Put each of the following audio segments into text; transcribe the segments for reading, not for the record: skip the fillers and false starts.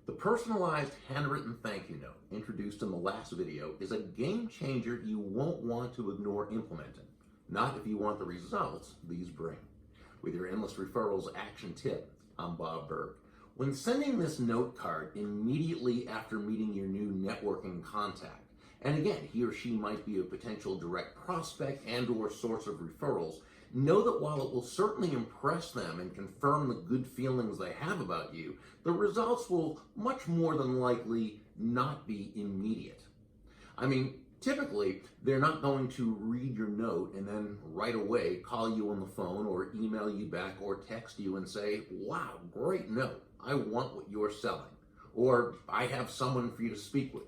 The personalized handwritten thank you note introduced in the last video is a game changer you won't want to ignore implementing, not if you want the results these bring. With your Endless Referrals action tip, I'm Bob Berg. When sending this note card immediately after meeting your new networking contact, and again, he or she might be a potential direct prospect and or source of referrals, know that while it will certainly impress them and confirm the good feelings they have about you, the results will much more than likely not be immediate. I mean, typically, they're not going to read your note and then right away call you on the phone or email you back or text you and say, wow, great note. I want what you're selling. Or I have someone for you to speak with.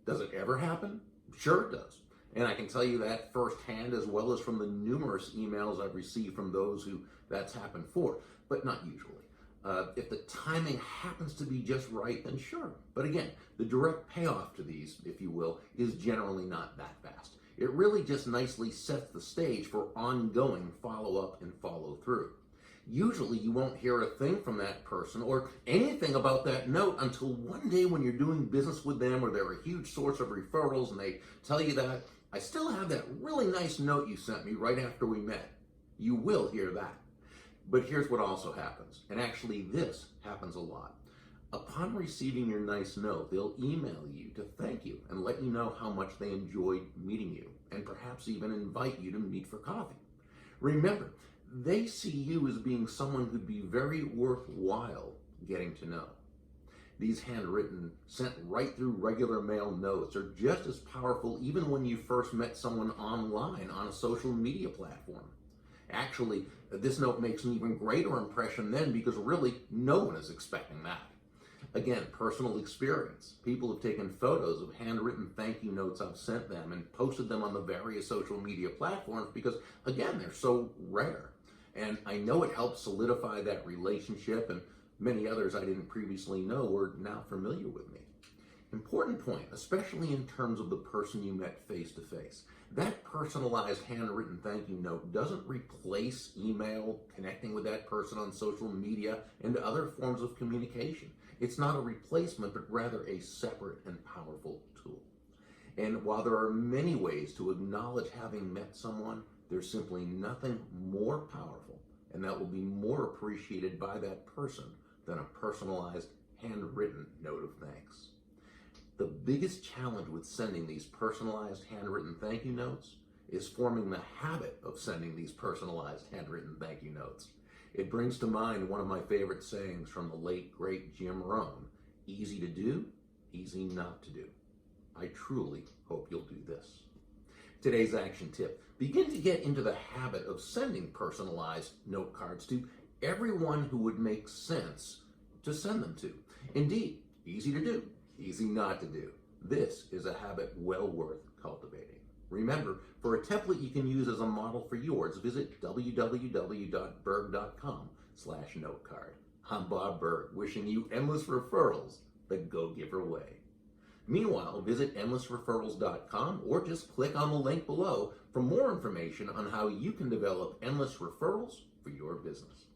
Does it ever happen? Sure it does. And I can tell you that firsthand, as well as from the numerous emails I've received from those who that's happened for, but not usually. If the timing happens to be just right, then sure. But again, the direct payoff to these, if you will, is generally not that fast. It really just nicely sets the stage for ongoing follow-up and follow-through. Usually you won't hear a thing from that person or anything about that note until one day when you're doing business with them or they're a huge source of referrals and they tell you that, I still have that really nice note you sent me right after we met. You will hear that. But here's what also happens, and actually this happens a lot. Upon receiving your nice note, they'll email you to thank you and let you know how much they enjoyed meeting you and perhaps even invite you to meet for coffee. Remember, they see you as being someone who'd be very worthwhile getting to know. These handwritten, sent right through regular mail notes are just as powerful even when you first met someone online on a social media platform. Actually, this note makes an even greater impression then because really no one is expecting that. Again, personal experience. People have taken photos of handwritten thank you notes I've sent them and posted them on the various social media platforms because, again, they're so rare. And I know it helps solidify that relationship, and many others I didn't previously know were now familiar with me. Important point, especially in terms of the person you met face to face. That personalized handwritten thank you note doesn't replace email, connecting with that person on social media, and other forms of communication. It's not a replacement, but rather a separate and powerful tool. And while there are many ways to acknowledge having met someone, there's simply nothing more powerful, and that will be more appreciated by that person than a personalized handwritten note of thanks. The biggest challenge with sending these personalized handwritten thank you notes is forming the habit of sending these personalized handwritten thank you notes. It brings to mind one of my favorite sayings from the late, great Jim Rohn: easy to do, easy not to do. I truly hope you'll do this. Today's action tip: begin to get into the habit of sending personalized note cards to everyone who would make sense to send them to. Indeed, easy to do, easy not to do. This is a habit well worth cultivating. Remember, for a template you can use as a model for yours, visit www.berg.com/notecard. I'm Bob Berg, wishing you endless referrals the go-giver way. Meanwhile, visit endlessreferrals.com or just click on the link below for more information on how you can develop endless referrals for your business.